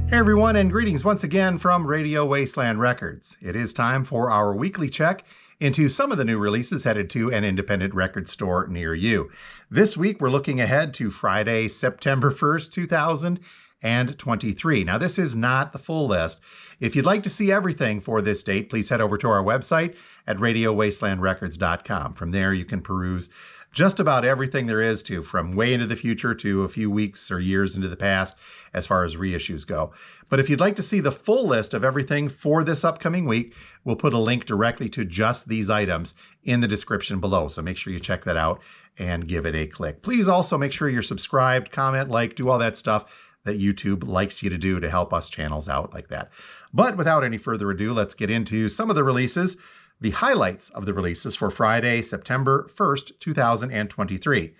Hey everyone, and greetings once again from Radio Wasteland Records. It is time for our weekly check into some of the new releases headed to an independent record store near you. This week we're looking ahead to Friday, September 1st, 2023. Now this is not the full list. If you'd like to see everything for this date, please head over to our website at radiowastelandrecords.com. From there you can peruse just about everything there is to, from way into the future to a few weeks or years into the past as far as reissues go. But if you'd like to see the full list of everything for this upcoming week, we'll put a link directly to just these items in the description below. So make sure you check that out and give it a click. Please also make sure you're subscribed, comment, like, do all that stuff that YouTube likes you to do to help us channels out like that. But without any further ado, let's get into some of the releases. The highlights of the releases for Friday, September 1st, 2023.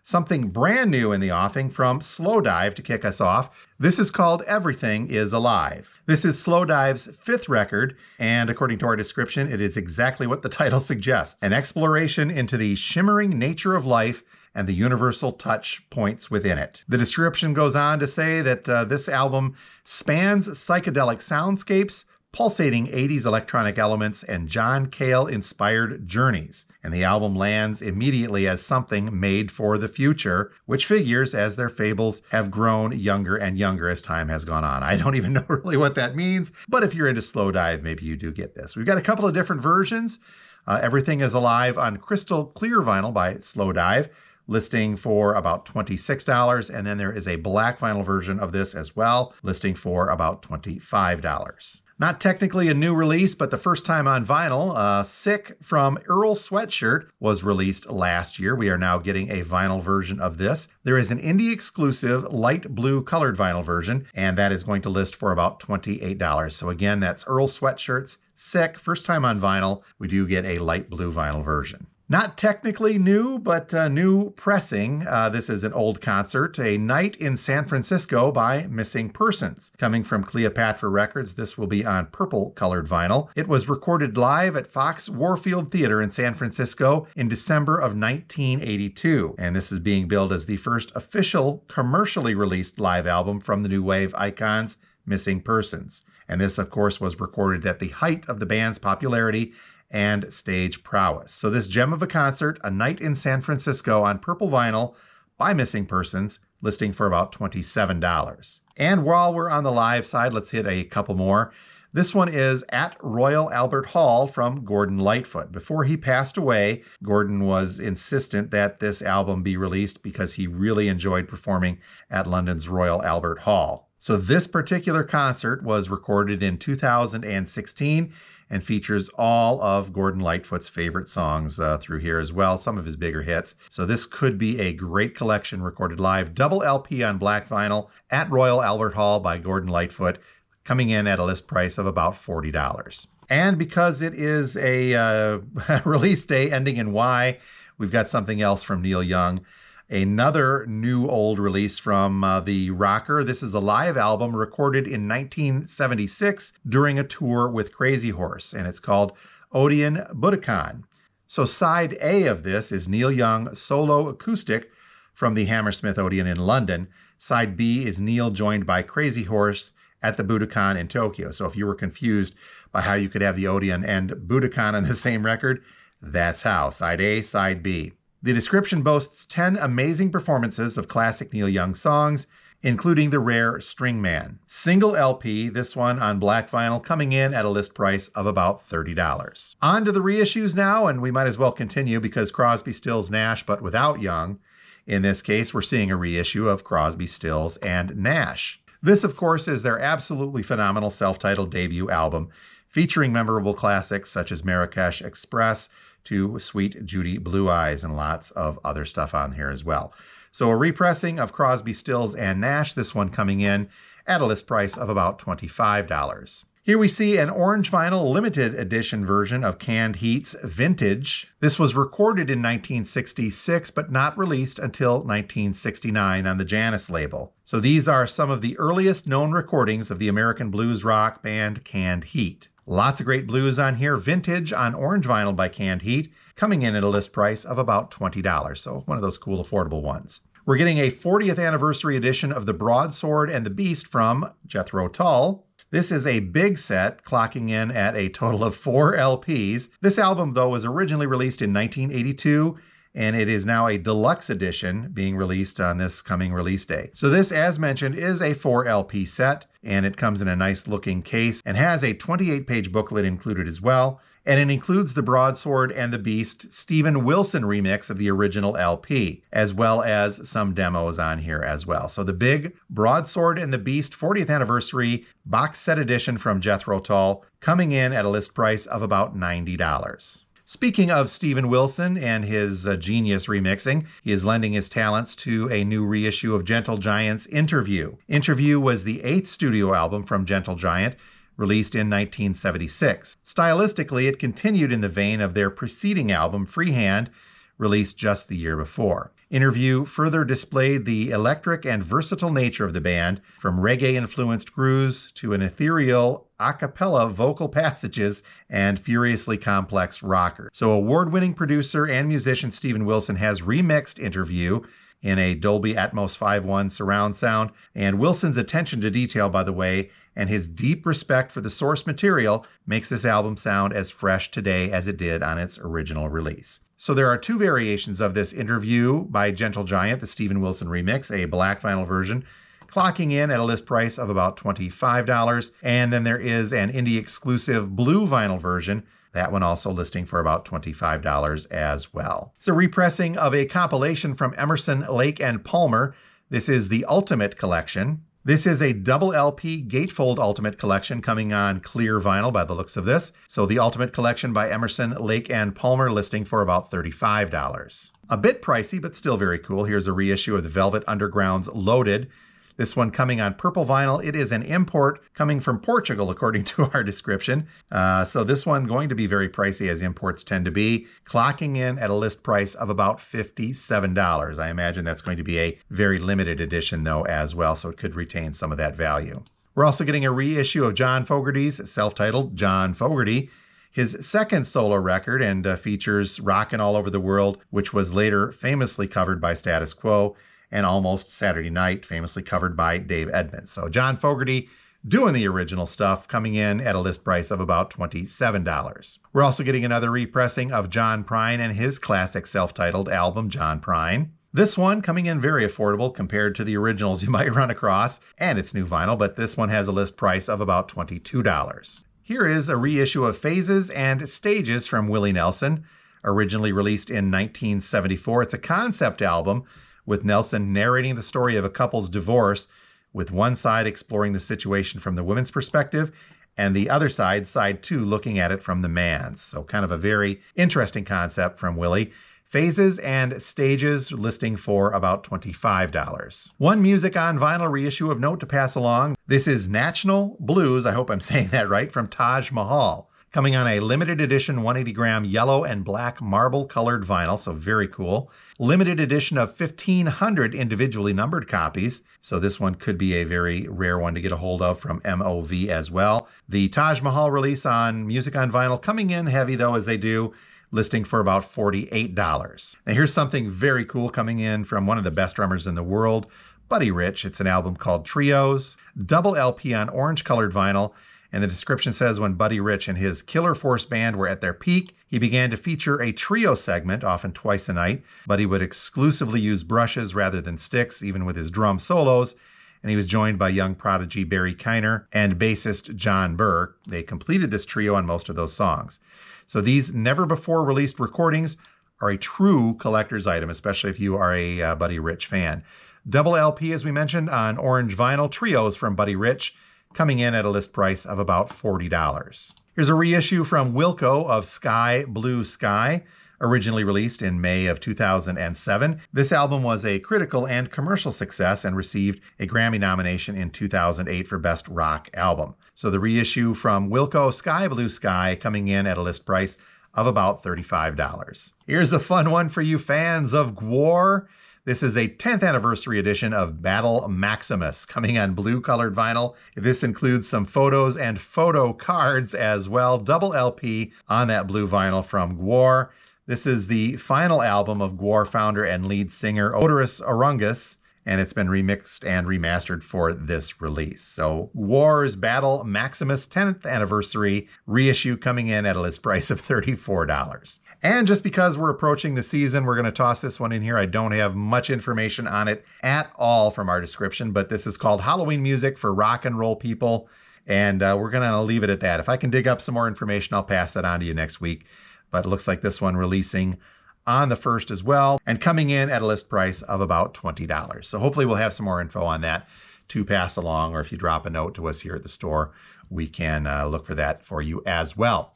Something brand new in the offing from Slowdive to kick us off. This is called Everything is Alive. This is Slowdive's 5th record, and according to our description, it is exactly what the title suggests. An exploration into the shimmering nature of life and the universal touch points within it. The description goes on to say that this album spans psychedelic soundscapes, pulsating 80s electronic elements, and John Cale-inspired journeys. And the album lands immediately as something made for the future, which figures as their fables have grown younger and younger as time has gone on. I don't even know really what that means, but if you're into Slowdive, maybe you do get this. We've got a couple of different versions. Everything is Alive on crystal clear vinyl by Slowdive, listing for about $26, and then there is a black vinyl version of this as well, listing for about $25. Not technically a new release, but the first time on vinyl, Sick from Earl Sweatshirt was released last year. We are now getting a vinyl version of this. There is an indie exclusive light blue colored vinyl version, and that is going to list for about $28. So again, that's Earl Sweatshirt's Sick, first time on vinyl. We do get a light blue vinyl version. Not technically new, but new pressing. This is an old concert, A Night in San Francisco by Missing Persons. Coming from Cleopatra Records, this will be on purple colored vinyl. It was recorded live at Fox Warfield Theater in San Francisco in December of 1982. And this is being billed as the first official commercially released live album from the new wave icons, Missing Persons. And this, of course, was recorded at the height of the band's popularity and stage prowess. So this gem of a concert, A Night in San Francisco on purple vinyl by Missing Persons, listing for about $27. And while we're on the live side, let's hit a couple more. This one is At Royal Albert Hall from Gordon Lightfoot. Before he passed away, Gordon was insistent that this album be released because he really enjoyed performing at London's Royal Albert Hall. So this particular concert was recorded in 2016 and features all of Gordon Lightfoot's favorite songs through here as well, some of his bigger hits. So this could be a great collection recorded live, double LP on black vinyl, At Royal Albert Hall by Gordon Lightfoot, coming in at a list price of about $40. And because it is a release day ending in Y, we've got something else from Neil Young. Another new old release from the rocker. This is a live album recorded in 1976 during a tour with Crazy Horse, and it's called Odeon Budokan. So side A of this is Neil Young solo acoustic from the Hammersmith Odeon in London. Side B is Neil joined by Crazy Horse at the Budokan in Tokyo. So if you were confused by how you could have the Odeon and Budokan on the same record, that's how. Side A, side B. The description boasts 10 amazing performances of classic Neil Young songs, including the rare String Man. Single LP, this one on black vinyl, coming in at a list price of about $30. On to the reissues now, and we might as well continue because Crosby, Stills, Nash, but without Young. In this case, we're seeing a reissue of Crosby, Stills, and Nash. This, of course, is their absolutely phenomenal self-titled debut album, featuring memorable classics such as Marrakesh Express, to Sweet Judy Blue Eyes, and lots of other stuff on here as well. So a repressing of Crosby, Stills, and Nash, this one coming in at a list price of about $25. Here we see an orange vinyl limited edition version of Canned Heat's Vintage. This was recorded in 1966, but not released until 1969 on the Janus label. So these are some of the earliest known recordings of the American blues rock band Canned Heat. Lots of great blues on here. Vintage on orange vinyl by Canned Heat, coming in at a list price of about $20. So one of those cool affordable ones. We're getting a 40th anniversary edition of The Broadsword and the Beast from Jethro Tull. This is a big set, clocking in at a total of 4 LPs. This album, though, was originally released in 1982, and it is now a deluxe edition being released on this coming release day. So this, as mentioned, is a 4 LP set, and it comes in a nice looking case and has a 28-page booklet included as well. And it includes the Broadsword and the Beast Steven Wilson remix of the original LP, as well as some demos on here as well. So the big Broadsword and the Beast 40th anniversary box set edition from Jethro Tull, coming in at a list price of about $90. Speaking of Steven Wilson and his genius remixing, he is lending his talents to a new reissue of Gentle Giant's Interview. Interview was the 8th studio album from Gentle Giant, released in 1976. Stylistically, it continued in the vein of their preceding album, Freehand, released just the year before. Interview further displayed the electric and versatile nature of the band, from reggae-influenced grooves to an ethereal a cappella vocal passages and furiously complex rockers. So award-winning producer and musician Steven Wilson has remixed Interview in a Dolby Atmos 5.1 surround sound, and Wilson's attention to detail, by the way, and his deep respect for the source material makes this album sound as fresh today as it did on its original release. So there are 2 variations of this Interview by Gentle Giant, the Steven Wilson remix, a black vinyl version, clocking in at a list price of about $25, and then there is an indie exclusive blue vinyl version, that one also listing for about $25 as well. It's a repressing of a compilation from Emerson, Lake and Palmer. This is the Ultimate Collection. This is a double LP gatefold Ultimate Collection coming on clear vinyl by the looks of this. So the Ultimate Collection by Emerson, Lake and Palmer, listing for about $35. A bit pricey, but still very cool. Here's a reissue of the Velvet Underground's Loaded. This one coming on purple vinyl. It is an import coming from Portugal, according to our description. So this one going to be very pricey, as imports tend to be, clocking in at a list price of about $57. I imagine that's going to be a very limited edition, though, as well, so it could retain some of that value. We're also getting a reissue of John Fogerty's self-titled John Fogerty, his second solo record, and features Rockin' All Over the World, which was later famously covered by Status Quo, and Almost Saturday Night, famously covered by Dave Edmunds. So John Fogerty doing the original stuff, coming in at a list price of about $27. We're also getting another repressing of John Prine and his classic self-titled album, John Prine. This one coming in very affordable compared to the originals you might run across, and it's new vinyl, but this one has a list price of about $22. Here is a reissue of Phases and Stages from Willie Nelson, originally released in 1974. It's a concept album with Nelson narrating the story of a couple's divorce, with one side exploring the situation from the woman's perspective, and the other side, side 2, looking at it from the man's. So kind of a very interesting concept from Willie. Phases and Stages listing for about $25. One music on vinyl reissue of note to pass along. This is National Blues, I hope I'm saying that right, from Taj Mahal, coming on a limited edition 180-gram yellow and black marble colored vinyl, so very cool. Limited edition of 1,500 individually numbered copies, so this one could be a very rare one to get a hold of from MOV as well. The Taj Mahal release on Music on Vinyl coming in heavy, though, as they do, listing for about $48. Now here's something very cool coming in from one of the best drummers in the world, Buddy Rich. It's an album called Trios, double LP on orange-colored vinyl, and the description says when Buddy Rich and his Killer Force band were at their peak, he began to feature a trio segment, often twice a night. Buddy would exclusively use brushes rather than sticks, even with his drum solos, and he was joined by young prodigy Barry Kiner and bassist John Burke. They completed this trio on most of those songs. So these never-before-released recordings are a true collector's item, especially if you are a Buddy Rich fan. Double LP, as we mentioned, on orange vinyl, Trios from Buddy Rich, coming in at a list price of about $40. Here's a reissue from Wilco of Sky Blue Sky, originally released in May of 2007. This album was a critical and commercial success and received a Grammy nomination in 2008 for Best Rock Album. So the reissue from Wilco, Sky Blue Sky, coming in at a list price of about $35. Here's a fun one for you fans of Gwar. This is a 10th anniversary edition of Battle Maximus, coming on blue-colored vinyl. This includes some photos and photo cards as well. Double LP on that blue vinyl from Gwar. This is the final album of Gwar founder and lead singer Oderus Orungus, and it's been remixed and remastered for this release. So Gwar's Battle Maximus 10th Anniversary reissue coming in at a list price of $34. And just because we're approaching the season, we're going to toss this one in here. I don't have much information on it at all from our description, but this is called Halloween Music for Rock and Roll People, and we're going to leave it at that. If I can dig up some more information, I'll pass that on to you next week. But it looks like this one releasing on the 1st as well, and coming in at a list price of about $20. So hopefully we'll have some more info on that to pass along, or if you drop a note to us here at the store, we can look for that for you as well.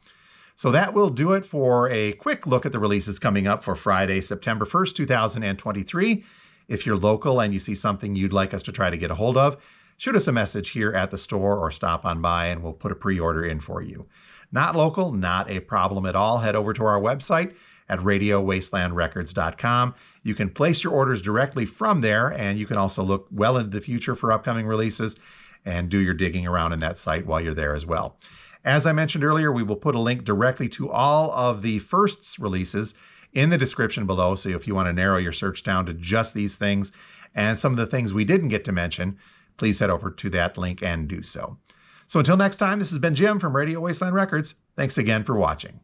So that will do it for a quick look at the releases coming up for Friday, September 1st, 2023. If you're local and you see something you'd like us to try to get a hold of, shoot us a message here at the store or stop on by and we'll put a pre-order in for you. Not local, not a problem at all. Head over to our website at radiowastelandrecords.com. You can place your orders directly from there, and you can also look well into the future for upcoming releases and do your digging around in that site while you're there as well. As I mentioned earlier, we will put a link directly to all of the firsts releases in the description below, so if you want to narrow your search down to just these things and some of the things we didn't get to mention, please head over to that link and do so. So until next time, this has been Jim from Radio Wasteland Records. Thanks again for watching.